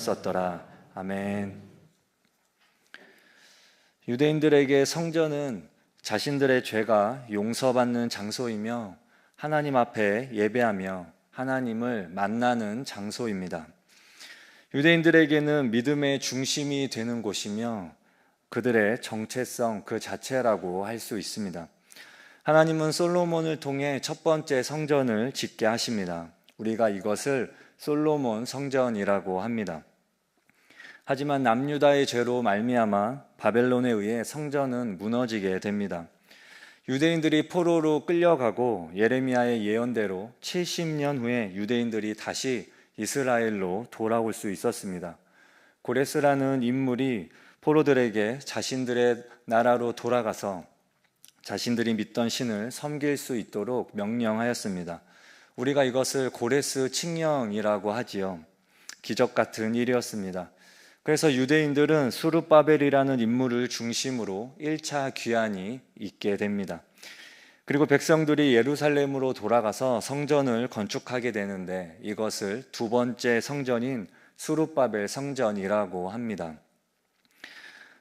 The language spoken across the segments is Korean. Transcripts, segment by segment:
썼더라. 아멘. 유대인들에게 성전은 자신들의 죄가 용서받는 장소이며 하나님 앞에 예배하며 하나님을 만나는 장소입니다. 유대인들에게는 믿음의 중심이 되는 곳이며 그들의 정체성 그 자체라고 할 수 있습니다. 하나님은 솔로몬을 통해 첫 번째 성전을 짓게 하십니다. 우리가 이것을 솔로몬 성전이라고 합니다. 하지만 남유다의 죄로 말미암아 바벨론에 의해 성전은 무너지게 됩니다. 유대인들이 포로로 끌려가고 예레미야의 예언대로 70년 후에 유대인들이 다시 이스라엘로 돌아올 수 있었습니다. 고레스라는 인물이 포로들에게 자신들의 나라로 돌아가서 자신들이 믿던 신을 섬길 수 있도록 명령하였습니다. 우리가 이것을 고레스 칙령이라고 하지요. 기적 같은 일이었습니다. 그래서 유대인들은 수르바벨이라는 인물을 중심으로 1차 귀환이 있게 됩니다. 그리고 백성들이 예루살렘으로 돌아가서 성전을 건축하게 되는데 이것을 두 번째 성전인 수르바벨 성전이라고 합니다.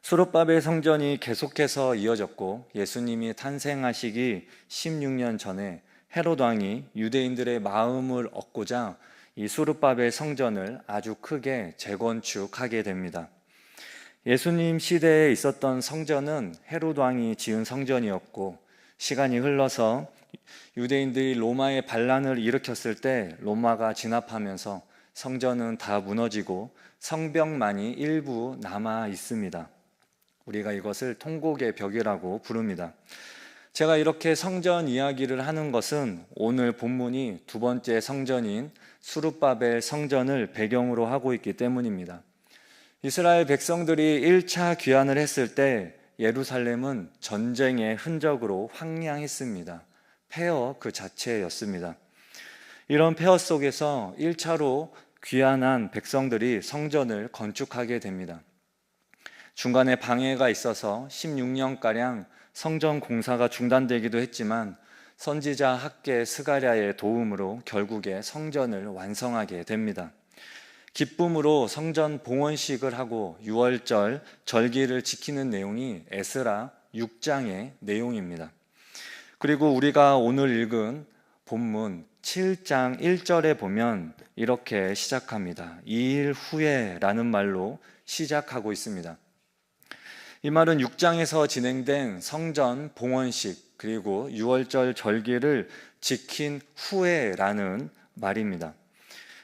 수르바벨 성전이 계속해서 이어졌고 예수님이 탄생하시기 16년 전에 헤롯 왕이 유대인들의 마음을 얻고자 이 수르바벨 성전을 아주 크게 재건축하게 됩니다. 예수님 시대에 있었던 성전은 헤롯 왕이 지은 성전이었고 시간이 흘러서 유대인들이 로마의 반란을 일으켰을 때 로마가 진압하면서 성전은 다 무너지고 성벽만이 일부 남아 있습니다. 우리가 이것을 통곡의 벽이라고 부릅니다. 제가 이렇게 성전 이야기를 하는 것은 오늘 본문이 두 번째 성전인 수르바벨 성전을 배경으로 하고 있기 때문입니다. 이스라엘 백성들이 1차 귀환을 했을 때 예루살렘은 전쟁의 흔적으로 황량했습니다. 폐허 그 자체였습니다. 이런 폐허 속에서 1차로 귀환한 백성들이 성전을 건축하게 됩니다. 중간에 방해가 있어서 16년가량 성전 공사가 중단되기도 했지만 선지자 학개 스가랴의 도움으로 결국에 성전을 완성하게 됩니다. 기쁨으로 성전 봉헌식을 하고 유월절 절기를 지키는 내용이 에스라 6장의 내용입니다. 그리고 우리가 오늘 읽은 본문 7장 1절에 보면 이렇게 시작합니다. 2일 후에 라는 말로 시작하고 있습니다. 이 말은 6장에서 진행된 성전 봉헌식 그리고 유월절 절기를 지킨 후에라는 말입니다.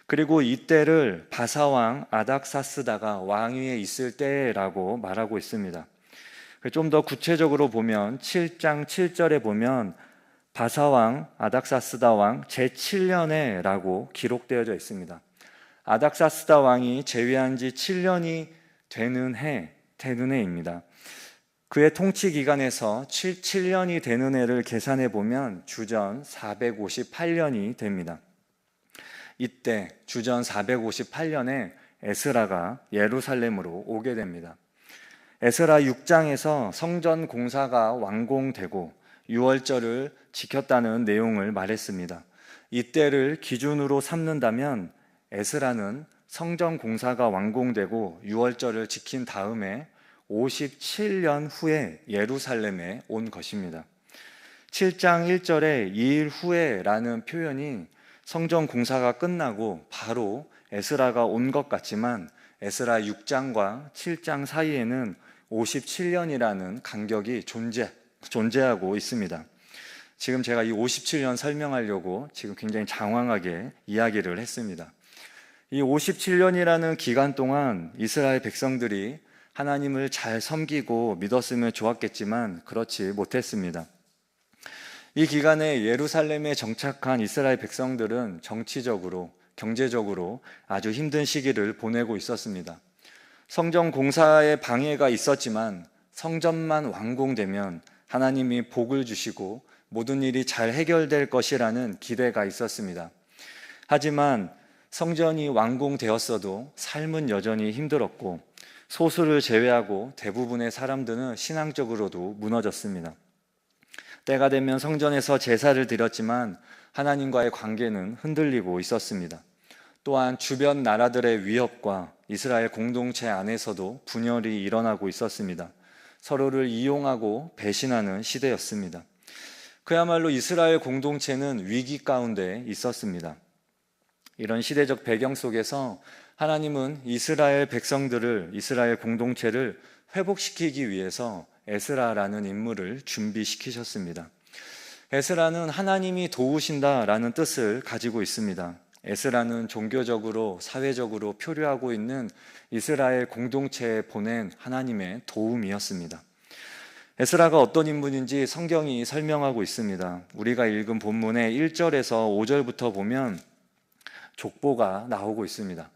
그리고 이때를 바사왕 아닥사스다가 왕위에 있을 때라고 말하고 있습니다. 좀 더 구체적으로 보면 7장 7절에 보면 바사왕 아닥사스다 왕 제7년에 라고 기록되어져 있습니다. 아닥사스다 왕이 재위한 지 7년이 되는 해입니다. 그의 통치 기간에서 7년이 되는 해를 계산해 보면 주전 458년이 됩니다. 이때 주전 458년에 에스라가 예루살렘으로 오게 됩니다. 에스라 6장에서 성전 공사가 완공되고 유월절을 지켰다는 내용을 말했습니다. 이때를 기준으로 삼는다면 에스라는 성전 공사가 완공되고 유월절을 지킨 다음에 57년 후에 예루살렘에 온 것입니다. 7장 1절에 2일 후에 라는 표현이 성전 공사가 끝나고 바로 에스라가 온 것 같지만 에스라 6장과 7장 사이에는 57년이라는 간격이 존재하고 있습니다. 지금 제가 이 57년 설명하려고 지금 굉장히 장황하게 이야기를 했습니다. 이 57년이라는 기간 동안 이스라엘 백성들이 하나님을 잘 섬기고 믿었으면 좋았겠지만 그렇지 못했습니다. 이 기간에 예루살렘에 정착한 이스라엘 백성들은 정치적으로, 경제적으로 아주 힘든 시기를 보내고 있었습니다. 성전 공사에 방해가 있었지만 성전만 완공되면 하나님이 복을 주시고 모든 일이 잘 해결될 것이라는 기대가 있었습니다. 하지만 성전이 완공되었어도 삶은 여전히 힘들었고 소수를 제외하고 대부분의 사람들은 신앙적으로도 무너졌습니다. 때가 되면 성전에서 제사를 드렸지만 하나님과의 관계는 흔들리고 있었습니다. 또한 주변 나라들의 위협과 이스라엘 공동체 안에서도 분열이 일어나고 있었습니다. 서로를 이용하고 배신하는 시대였습니다. 그야말로 이스라엘 공동체는 위기 가운데 있었습니다. 이런 시대적 배경 속에서 하나님은 이스라엘 백성들을, 이스라엘 공동체를 회복시키기 위해서 에스라라는 인물을 준비시키셨습니다. 에스라는 하나님이 도우신다라는 뜻을 가지고 있습니다. 에스라는 종교적으로, 사회적으로 표류하고 있는 이스라엘 공동체에 보낸 하나님의 도움이었습니다. 에스라가 어떤 인물인지 성경이 설명하고 있습니다. 우리가 읽은 본문의 1절에서 5절부터 보면 족보가 나오고 있습니다.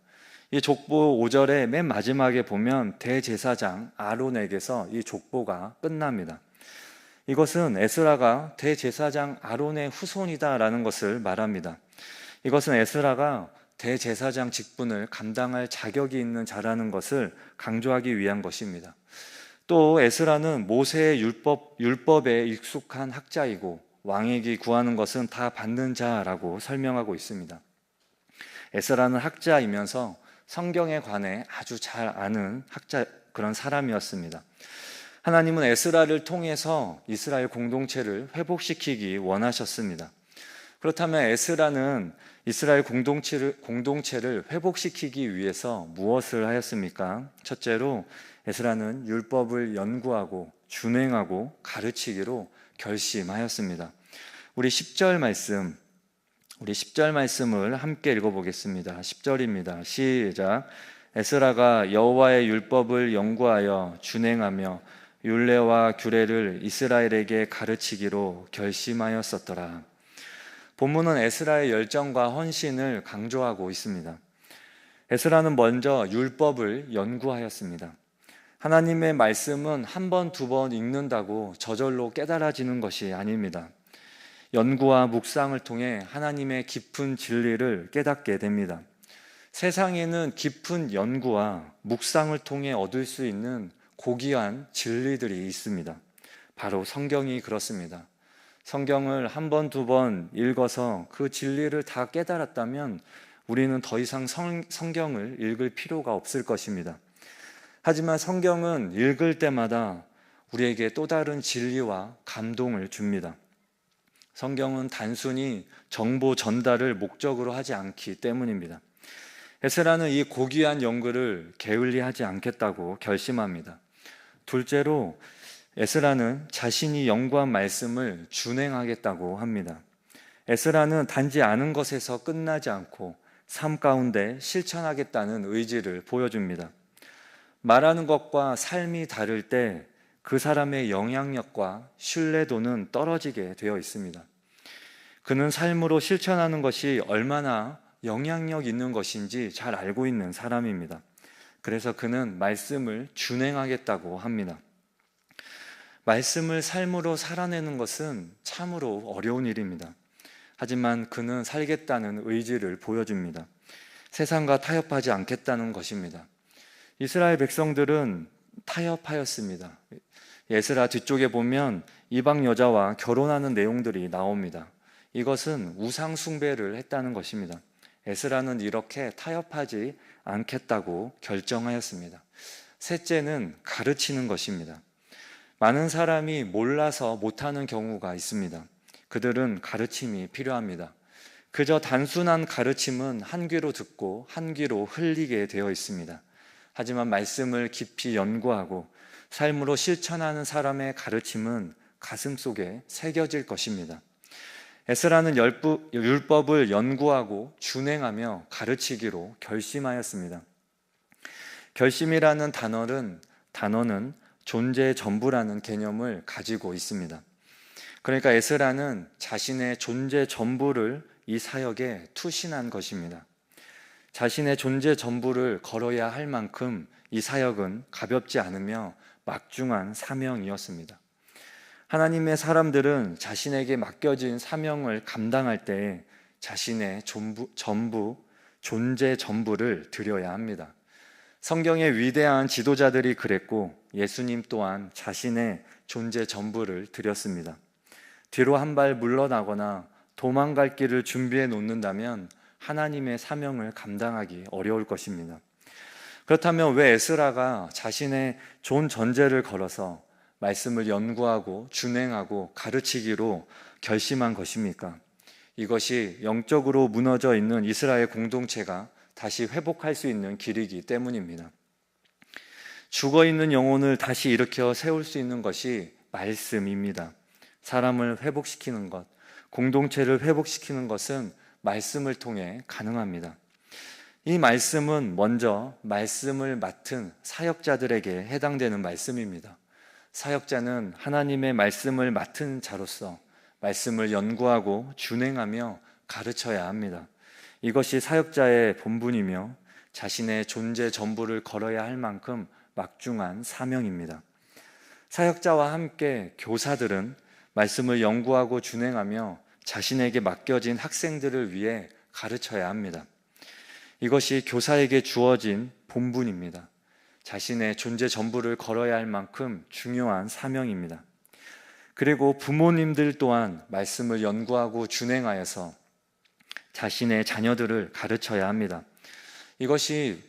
이 족보 5절의 맨 마지막에 보면 대제사장 아론에게서 이 족보가 끝납니다. 이것은 에스라가 대제사장 아론의 후손이다라는 것을 말합니다. 이것은 에스라가 대제사장 직분을 감당할 자격이 있는 자라는 것을 강조하기 위한 것입니다. 또 에스라는 모세의 율법에 익숙한 학자이고 왕에게 구하는 것은 다 받는 자라고 설명하고 있습니다. 에스라는 학자이면서 성경에 관해 아주 잘 아는 그런 사람이었습니다. 하나님은 에스라를 통해서 이스라엘 공동체를 회복시키기 원하셨습니다. 그렇다면 에스라는 이스라엘 공동체를 회복시키기 위해서 무엇을 하였습니까? 첫째로 에스라는 율법을 연구하고 준행하고 가르치기로 결심하였습니다. 우리 10절 말씀을 함께 읽어보겠습니다. 10절입니다. 시작. 에스라가 여호와의 율법을 연구하여 준행하며 율례와 규례를 이스라엘에게 가르치기로 결심하였었더라. 본문은 에스라의 열정과 헌신을 강조하고 있습니다. 에스라는 먼저 율법을 연구하였습니다. 하나님의 말씀은 한 번, 두 번 읽는다고 저절로 깨달아지는 것이 아닙니다. 연구와 묵상을 통해 하나님의 깊은 진리를 깨닫게 됩니다. 세상에는 깊은 연구와 묵상을 통해 얻을 수 있는 고귀한 진리들이 있습니다. 바로 성경이 그렇습니다. 성경을 한 번, 두 번 읽어서 그 진리를 다 깨달았다면 우리는 더 이상 성경을 읽을 필요가 없을 것입니다. 하지만 성경은 읽을 때마다 우리에게 또 다른 진리와 감동을 줍니다. 성경은 단순히 정보 전달을 목적으로 하지 않기 때문입니다. 에스라는 이 고귀한 연구를 게을리하지 않겠다고 결심합니다. 둘째로 에스라는 자신이 연구한 말씀을 준행하겠다고 합니다. 에스라는 단지 아는 것에서 끝나지 않고 삶 가운데 실천하겠다는 의지를 보여줍니다. 말하는 것과 삶이 다를 때 그 사람의 영향력과 신뢰도는 떨어지게 되어 있습니다. 그는 삶으로 실천하는 것이 얼마나 영향력 있는 것인지 잘 알고 있는 사람입니다. 그래서 그는 말씀을 준행하겠다고 합니다. 말씀을 삶으로 살아내는 것은 참으로 어려운 일입니다. 하지만 그는 살겠다는 의지를 보여줍니다. 세상과 타협하지 않겠다는 것입니다. 이스라엘 백성들은 타협하였습니다. 에스라 뒤쪽에 보면 이방 여자와 결혼하는 내용들이 나옵니다. 이것은 우상 숭배를 했다는 것입니다. 에스라는 이렇게 타협하지 않겠다고 결정하였습니다. 셋째는 가르치는 것입니다. 많은 사람이 몰라서 못하는 경우가 있습니다. 그들은 가르침이 필요합니다. 그저 단순한 가르침은 한 귀로 듣고 한 귀로 흘리게 되어 있습니다. 하지만 말씀을 깊이 연구하고 삶으로 실천하는 사람의 가르침은 가슴속에 새겨질 것입니다. 에스라는 율법을 연구하고 준행하며 가르치기로 결심하였습니다. 결심이라는 단어는 존재 전부라는 개념을 가지고 있습니다. 그러니까 에스라는 자신의 존재 전부를 이 사역에 투신한 것입니다. 자신의 존재 전부를 걸어야 할 만큼 이 사역은 가볍지 않으며 막중한 사명이었습니다. 하나님의 사람들은 자신에게 맡겨진 사명을 감당할 때 자신의 존재 전부를 드려야 합니다. 성경의 위대한 지도자들이 그랬고 예수님 또한 자신의 존재 전부를 드렸습니다. 뒤로 한 발 물러나거나 도망갈 길을 준비해 놓는다면 하나님의 사명을 감당하기 어려울 것입니다. 그렇다면 왜 에스라가 자신의 좋은 전제를 걸어서 말씀을 연구하고 준행하고 가르치기로 결심한 것입니까? 이것이 영적으로 무너져 있는 이스라엘 공동체가 다시 회복할 수 있는 길이기 때문입니다. 죽어있는 영혼을 다시 일으켜 세울 수 있는 것이 말씀입니다. 사람을 회복시키는 것, 공동체를 회복시키는 것은 말씀을 통해 가능합니다. 이 말씀은 먼저 말씀을 맡은 사역자들에게 해당되는 말씀입니다. 사역자는 하나님의 말씀을 맡은 자로서 말씀을 연구하고 준행하며 가르쳐야 합니다. 이것이 사역자의 본분이며 자신의 존재 전부를 걸어야 할 만큼 막중한 사명입니다. 사역자와 함께 교사들은 말씀을 연구하고 준행하며 자신에게 맡겨진 학생들을 위해 가르쳐야 합니다. 이것이 교사에게 주어진 본분입니다. 자신의 존재 전부를 걸어야 할 만큼 중요한 사명입니다. 그리고 부모님들 또한 말씀을 연구하고 준행하여서 자신의 자녀들을 가르쳐야 합니다. 이것이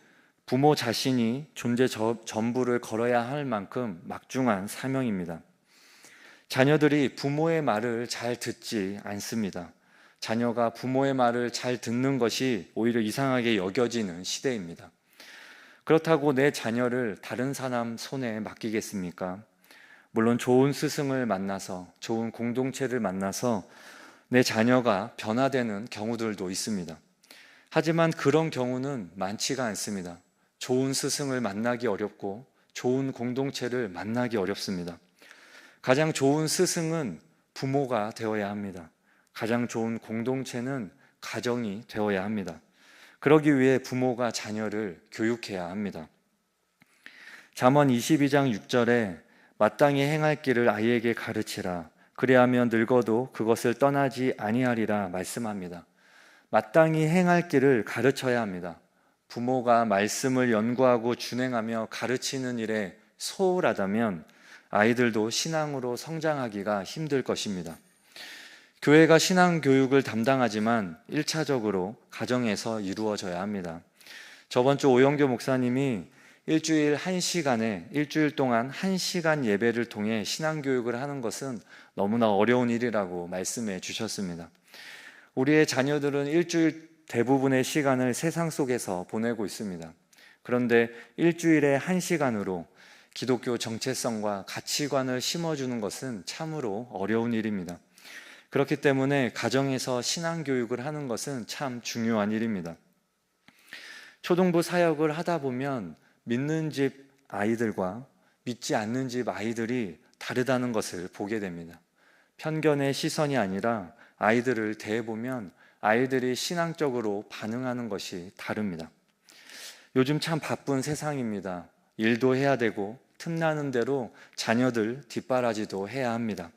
부모 자신이 존재 전부를 걸어야 할 만큼 막중한 사명입니다. 자녀들이 부모의 말을 잘 듣지 않습니다. 자녀가 부모의 말을 잘 듣는 것이 오히려 이상하게 여겨지는 시대입니다. 그렇다고 내 자녀를 다른 사람 손에 맡기겠습니까? 물론 좋은 스승을 만나서, 좋은 공동체를 만나서 내 자녀가 변화되는 경우들도 있습니다. 하지만 그런 경우는 많지가 않습니다. 좋은 스승을 만나기 어렵고 좋은 공동체를 만나기 어렵습니다. 가장 좋은 스승은 부모가 되어야 합니다. 가장 좋은 공동체는 가정이 되어야 합니다. 그러기 위해 부모가 자녀를 교육해야 합니다. 잠언 22장 6절에 마땅히 행할 길을 아이에게 가르치라. 그리하면 늙어도 그것을 떠나지 아니하리라 말씀합니다. 마땅히 행할 길을 가르쳐야 합니다. 부모가 말씀을 연구하고 준행하며 가르치는 일에 소홀하다면 아이들도 신앙으로 성장하기가 힘들 것입니다. 교회가 신앙 교육을 담당하지만 1차적으로 가정에서 이루어져야 합니다. 저번 주 오영교 목사님이 일주일 동안 1시간 예배를 통해 신앙 교육을 하는 것은 너무나 어려운 일이라고 말씀해 주셨습니다. 우리의 자녀들은 일주일 대부분의 시간을 세상 속에서 보내고 있습니다. 그런데 일주일에 1시간으로 기독교 정체성과 가치관을 심어주는 것은 참으로 어려운 일입니다. 그렇기 때문에 가정에서 신앙교육을 하는 것은 참 중요한 일입니다. 초등부 사역을 하다 보면 믿는 집 아이들과 믿지 않는 집 아이들이 다르다는 것을 보게 됩니다. 편견의 시선이 아니라 아이들을 대해보면 아이들이 신앙적으로 반응하는 것이 다릅니다. 요즘 참 바쁜 세상입니다. 일도 해야 되고 틈나는 대로 자녀들 뒷바라지도 해야 합니다.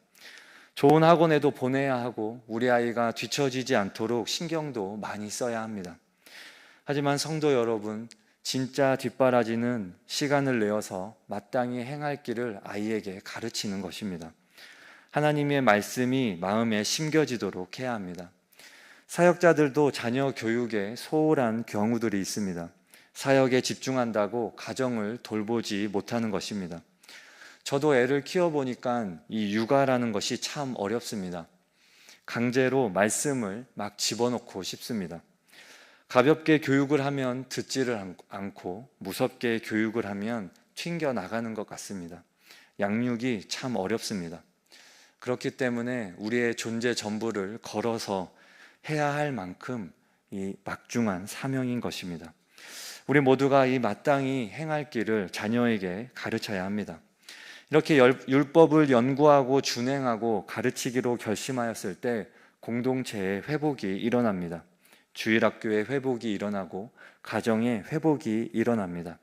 좋은 학원에도 보내야 하고 우리 아이가 뒤처지지 않도록 신경도 많이 써야 합니다. 하지만 성도 여러분, 진짜 뒷바라지는 시간을 내어서 마땅히 행할 길을 아이에게 가르치는 것입니다. 하나님의 말씀이 마음에 심겨지도록 해야 합니다. 사역자들도 자녀 교육에 소홀한 경우들이 있습니다. 사역에 집중한다고 가정을 돌보지 못하는 것입니다. 저도 애를 키워보니까 이 육아라는 것이 참 어렵습니다. 강제로 말씀을 막 집어넣고 싶습니다. 가볍게 교육을 하면 듣지를 않고 무섭게 교육을 하면 튕겨나가는 것 같습니다. 양육이 참 어렵습니다. 그렇기 때문에 우리의 존재 전부를 걸어서 해야 할 만큼 이 막중한 사명인 것입니다. 우리 모두가 이 마땅히 행할 길을 자녀에게 가르쳐야 합니다. 이렇게 율법을 연구하고 준행하고 가르치기로 결심하였을 때 공동체의 회복이 일어납니다. 주일학교의 회복이 일어나고 가정의 회복이 일어납니다.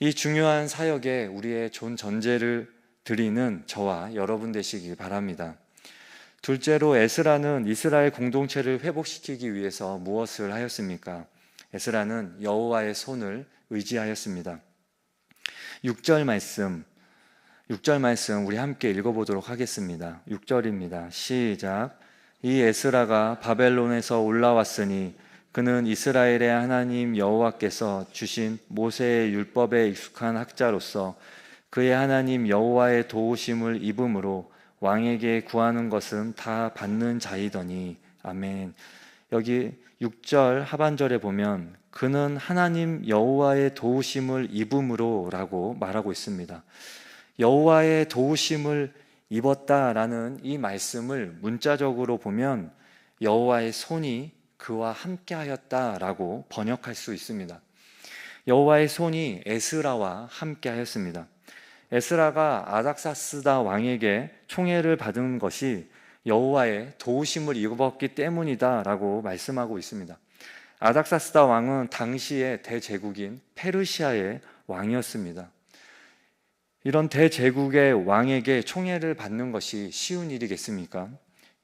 이 중요한 사역에 우리의 전제를 드리는 저와 여러분 되시기 바랍니다. 둘째로 에스라는 이스라엘 공동체를 회복시키기 위해서 무엇을 하였습니까? 에스라는 여호와의 손을 의지하였습니다. 6절 말씀 우리 함께 읽어보도록 하겠습니다. 6절입니다. 시작. 이 에스라가 바벨론에서 올라왔으니 그는 이스라엘의 하나님 여호와께서 주신 모세의 율법에 익숙한 학자로서 그의 하나님 여호와의 도우심을 입음으로 왕에게 구하는 것은 다 받는 자이더니. 아멘. 여기 6절 하반절에 보면 그는 하나님 여호와의 도우심을 입음으로 라고 말하고 있습니다. 여호와의 도우심을 입었다라는 이 말씀을 문자적으로 보면 여호와의 손이 그와 함께하였다라고 번역할 수 있습니다. 여호와의 손이 에스라와 함께하였습니다. 에스라가 아닥사스다 왕에게 총애를 받은 것이 여호와의 도우심을 입었기 때문이다라고 말씀하고 있습니다. 아닥사스다 왕은 당시의 대제국인 페르시아의 왕이었습니다. 이런 대제국의 왕에게 총애를 받는 것이 쉬운 일이겠습니까?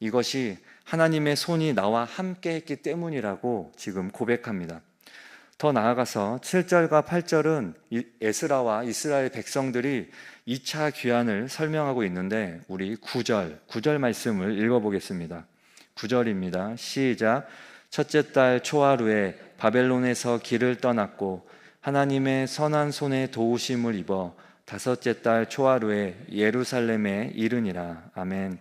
이것이 하나님의 손이 나와 함께 했기 때문이라고 지금 고백합니다. 더 나아가서 7절과 8절은 에스라와 이스라엘 백성들이 2차 귀환을 설명하고 있는데 우리 9절 말씀을 읽어보겠습니다. 9절입니다. 시작. 첫째 달 초하루에 바벨론에서 길을 떠났고 하나님의 선한 손에 도우심을 입어 다섯째 달 초하루에 예루살렘에 이르니라. 아멘.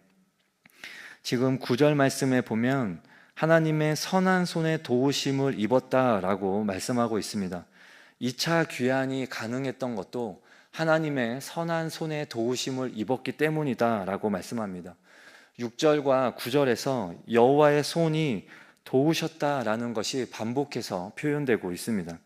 지금 9절 말씀에 보면 하나님의 선한 손에 도우심을 입었다라고 말씀하고 있습니다. 2차 귀환이 가능했던 것도 하나님의 선한 손에 도우심을 입었기 때문이다라고 말씀합니다. 6절과 9절에서 여호와의 손이 도우셨다라는 것이 반복해서 표현되고 있습니다.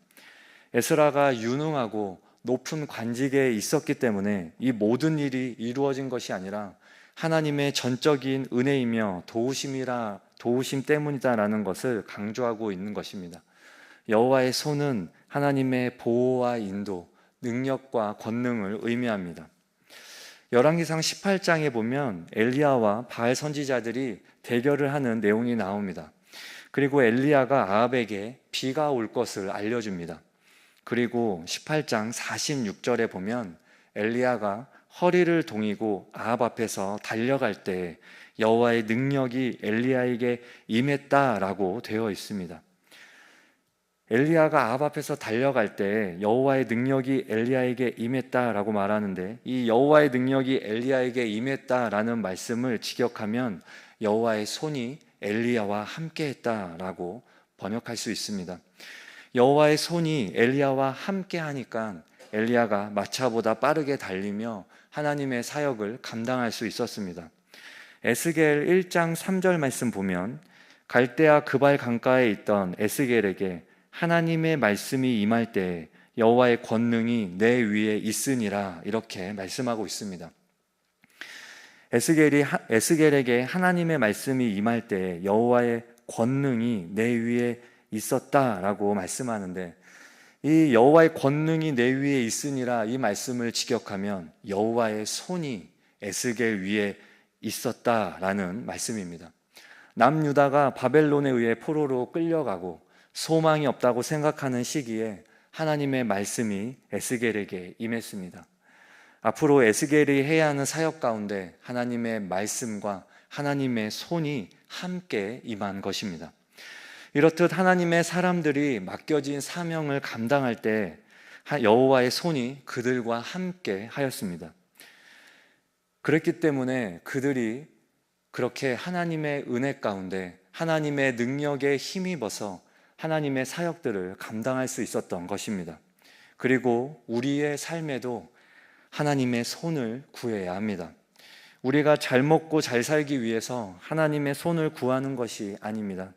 에스라가 유능하고 높은 관직에 있었기 때문에 이 모든 일이 이루어진 것이 아니라 하나님의 전적인 은혜이며 도우심 때문이다라는 것을 강조하고 있는 것입니다. 여호와의 손은 하나님의 보호와 인도, 능력과 권능을 의미합니다. 열왕기상 18장에 보면 엘리야와 바알 선지자들이 대결을 하는 내용이 나옵니다. 그리고 엘리야가 아합에게 비가 올 것을 알려줍니다. 그리고 18장 46절에 보면 엘리야가 허리를 동이고 아합 앞에서 달려갈 때 여호와의 능력이 엘리야에게 임했다라고 되어 있습니다. 엘리야가 아합 앞에서 달려갈 때 여호와의 능력이 엘리야에게 임했다라고 말하는데 이 여호와의 능력이 엘리야에게 임했다라는 말씀을 직역하면 여호와의 손이 엘리야와 함께했다라고 번역할 수 있습니다. 여호와의 손이 엘리야와 함께하니까 엘리야가 마차보다 빠르게 달리며 하나님의 사역을 감당할 수 있었습니다. 에스겔 1장 3절 말씀 보면 갈대아 그발 강가에 있던 에스겔에게 하나님의 말씀이 임할 때 여호와의 권능이 내 위에 있으니라 이렇게 말씀하고 있습니다. 에스겔에게 하나님의 말씀이 임할 때 여호와의 권능이 내 위에 있었다라고 말씀하는데 이 여호와의 권능이 내 위에 있으니라 이 말씀을 직역하면 여호와의 손이 에스겔 위에 있었다라는 말씀입니다. 남유다가 바벨론에 의해 포로로 끌려가고 소망이 없다고 생각하는 시기에 하나님의 말씀이 에스겔에게 임했습니다. 앞으로 에스겔이 해야 하는 사역 가운데 하나님의 말씀과 하나님의 손이 함께 임한 것입니다. 이렇듯 하나님의 사람들이 맡겨진 사명을 감당할 때 여호와의 손이 그들과 함께 하였습니다. 그랬기 때문에 그들이 그렇게 하나님의 은혜 가운데 하나님의 능력에 힘입어서 하나님의 사역들을 감당할 수 있었던 것입니다. 그리고 우리의 삶에도 하나님의 손을 구해야 합니다. 우리가 잘 먹고 잘 살기 위해서 하나님의 손을 구하는 것이 아닙니다.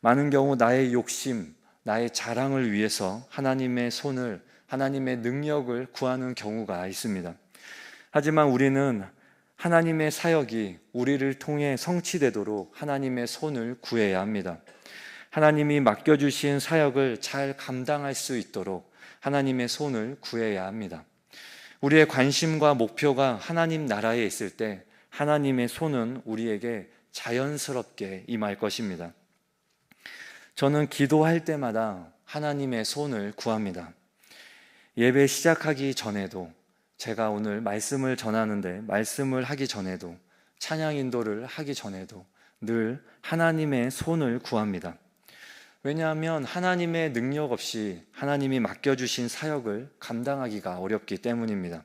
많은 경우 나의 욕심, 나의 자랑을 위해서 하나님의 손을, 하나님의 능력을 구하는 경우가 있습니다. 하지만 우리는 하나님의 사역이 우리를 통해 성취되도록 하나님의 손을 구해야 합니다. 하나님이 맡겨주신 사역을 잘 감당할 수 있도록 하나님의 손을 구해야 합니다. 우리의 관심과 목표가 하나님 나라에 있을 때 하나님의 손은 우리에게 자연스럽게 임할 것입니다. 저는 기도할 때마다 하나님의 손을 구합니다. 예배 시작하기 전에도, 제가 오늘 말씀을 전하는데 말씀을 하기 전에도, 찬양 인도를 하기 전에도 늘 하나님의 손을 구합니다. 왜냐하면 하나님의 능력 없이 하나님이 맡겨주신 사역을 감당하기가 어렵기 때문입니다.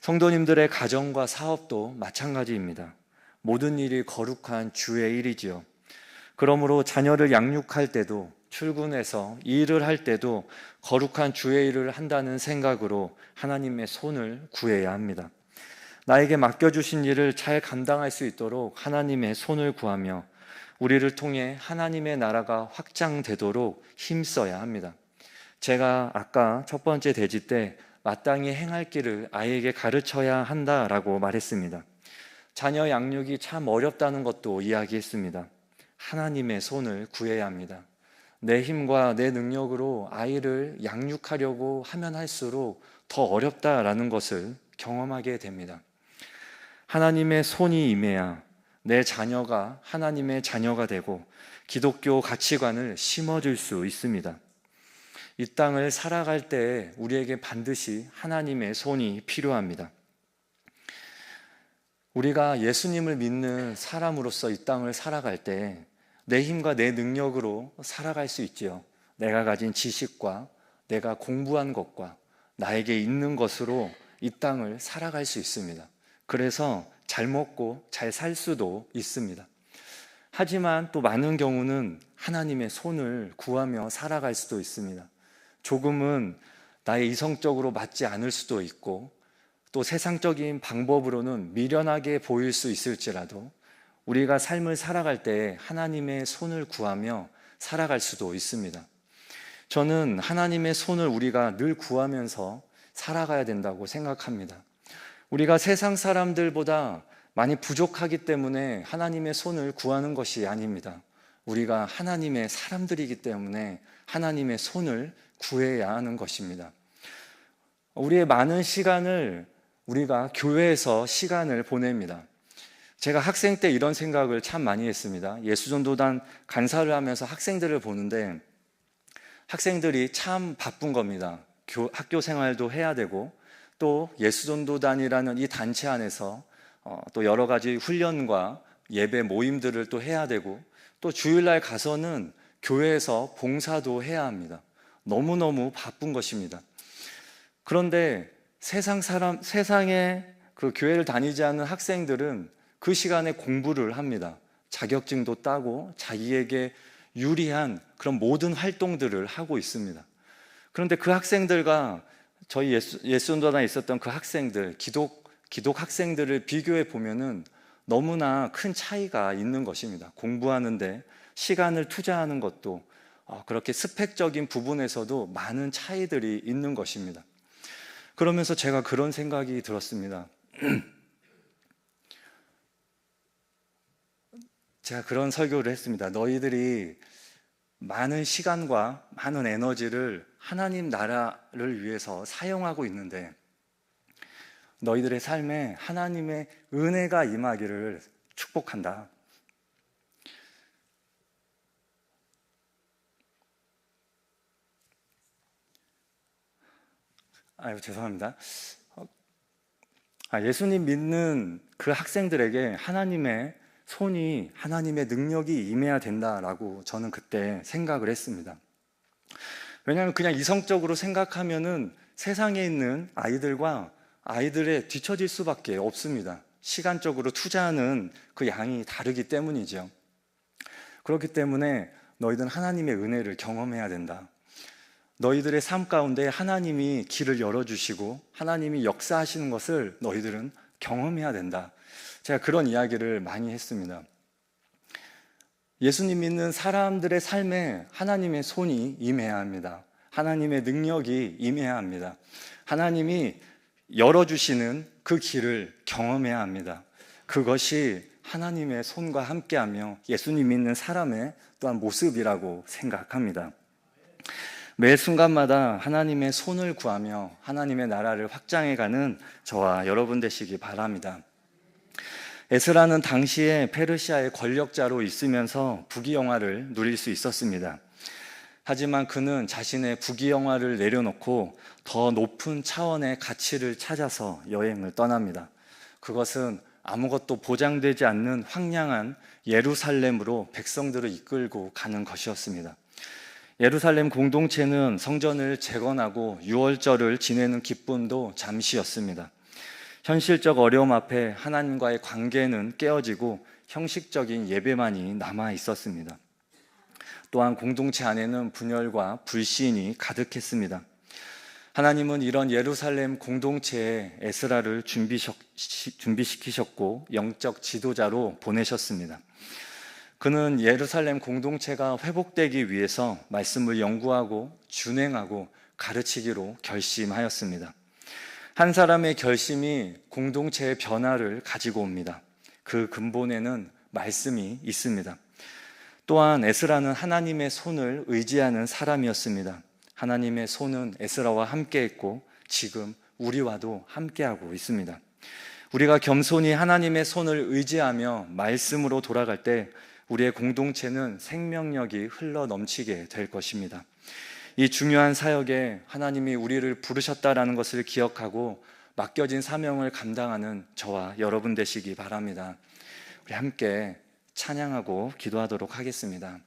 성도님들의 가정과 사업도 마찬가지입니다. 모든 일이 거룩한 주의 일이지요. 그러므로 자녀를 양육할 때도, 출근해서 일을 할 때도 거룩한 주의 일을 한다는 생각으로 하나님의 손을 구해야 합니다. 나에게 맡겨주신 일을 잘 감당할 수 있도록 하나님의 손을 구하며 우리를 통해 하나님의 나라가 확장되도록 힘써야 합니다. 제가 아까 첫 번째 대지 때 마땅히 행할 길을 아이에게 가르쳐야 한다라고 말했습니다. 자녀 양육이 참 어렵다는 것도 이야기했습니다. 하나님의 손을 구해야 합니다. 내 힘과 내 능력으로 아이를 양육하려고 하면 할수록 더 어렵다라는 것을 경험하게 됩니다. 하나님의 손이 임해야 내 자녀가 하나님의 자녀가 되고 기독교 가치관을 심어줄 수 있습니다. 이 땅을 살아갈 때 우리에게 반드시 하나님의 손이 필요합니다. 우리가 예수님을 믿는 사람으로서 이 땅을 살아갈 때 내 힘과 내 능력으로 살아갈 수 있지요. 내가 가진 지식과 내가 공부한 것과 나에게 있는 것으로 이 땅을 살아갈 수 있습니다. 그래서 잘 먹고 잘 살 수도 있습니다. 하지만 또 많은 경우는 하나님의 손을 구하며 살아갈 수도 있습니다. 조금은 나의 이성적으로 맞지 않을 수도 있고 또 세상적인 방법으로는 미련하게 보일 수 있을지라도 우리가 삶을 살아갈 때 하나님의 손을 구하며 살아갈 수도 있습니다. 저는 하나님의 손을 우리가 늘 구하면서 살아가야 된다고 생각합니다. 우리가 세상 사람들보다 많이 부족하기 때문에 하나님의 손을 구하는 것이 아닙니다. 우리가 하나님의 사람들이기 때문에 하나님의 손을 구해야 하는 것입니다. 우리의 많은 시간을 우리가 교회에서 시간을 보냅니다. 제가 학생 때 이런 생각을 참 많이 했습니다. 예수전도단 간사를 하면서 학생들을 보는데 학생들이 참 바쁜 겁니다. 학교 생활도 해야 되고 또 예수전도단이라는 이 단체 안에서 또 여러 가지 훈련과 예배 모임들을 또 해야 되고 또 주일날 가서는 교회에서 봉사도 해야 합니다. 너무너무 바쁜 것입니다. 그런데 세상에 그 교회를 다니지 않는 학생들은 그 시간에 공부를 합니다. 자격증도 따고 자기에게 유리한 그런 모든 활동들을 하고 있습니다. 그런데 그 학생들과 저희 예수전도단에 있었던 그 학생들, 기독 학생들을 비교해 보면은 너무나 큰 차이가 있는 것입니다. 공부하는데 시간을 투자하는 것도 그렇게 스펙적인 부분에서도 많은 차이들이 있는 것입니다. 그러면서 제가 그런 생각이 들었습니다. 제가 그런 설교를 했습니다. 너희들이 많은 시간과 많은 에너지를 하나님 나라를 위해서 사용하고 있는데 너희들의 삶에 하나님의 은혜가 임하기를 축복한다. 죄송합니다. 예수님 믿는 그 학생들에게 하나님의 손이, 하나님의 능력이 임해야 된다라고 저는 그때 생각을 했습니다. 왜냐하면 그냥 이성적으로 생각하면은 세상에 있는 아이들에 뒤처질 수밖에 없습니다. 시간적으로 투자하는 그 양이 다르기 때문이죠. 그렇기 때문에 너희들은 하나님의 은혜를 경험해야 된다. 너희들의 삶 가운데 하나님이 길을 열어주시고 하나님이 역사하시는 것을 너희들은 경험해야 된다. 제가 그런 이야기를 많이 했습니다. 예수님 믿는 사람들의 삶에 하나님의 손이 임해야 합니다. 하나님의 능력이 임해야 합니다. 하나님이 열어주시는 그 길을 경험해야 합니다. 그것이 하나님의 손과 함께하며 예수님 믿는 사람의 또한 모습이라고 생각합니다. 매 순간마다 하나님의 손을 구하며 하나님의 나라를 확장해가는 저와 여러분 되시기 바랍니다. 에스라는 당시에 페르시아의 권력자로 있으면서 부귀영화를 누릴 수 있었습니다. 하지만 그는 자신의 부귀영화를 내려놓고 더 높은 차원의 가치를 찾아서 여행을 떠납니다. 그것은 아무것도 보장되지 않는 황량한 예루살렘으로 백성들을 이끌고 가는 것이었습니다. 예루살렘 공동체는 성전을 재건하고 유월절을 지내는 기쁨도 잠시였습니다. 현실적 어려움 앞에 하나님과의 관계는 깨어지고 형식적인 예배만이 남아 있었습니다. 또한 공동체 안에는 분열과 불신이 가득했습니다. 하나님은 이런 예루살렘 공동체에 에스라를 준비시키셨고 영적 지도자로 보내셨습니다. 그는 예루살렘 공동체가 회복되기 위해서 말씀을 연구하고 준행하고 가르치기로 결심하였습니다. 한 사람의 결심이 공동체의 변화를 가지고 옵니다. 그 근본에는 말씀이 있습니다. 또한 에스라는 하나님의 손을 의지하는 사람이었습니다. 하나님의 손은 에스라와 함께했고 지금 우리와도 함께하고 있습니다. 우리가 겸손히 하나님의 손을 의지하며 말씀으로 돌아갈 때 우리의 공동체는 생명력이 흘러 넘치게 될 것입니다. 이 중요한 사역에 하나님이 우리를 부르셨다라는 것을 기억하고 맡겨진 사명을 감당하는 저와 여러분 되시기 바랍니다. 우리 함께 찬양하고 기도하도록 하겠습니다.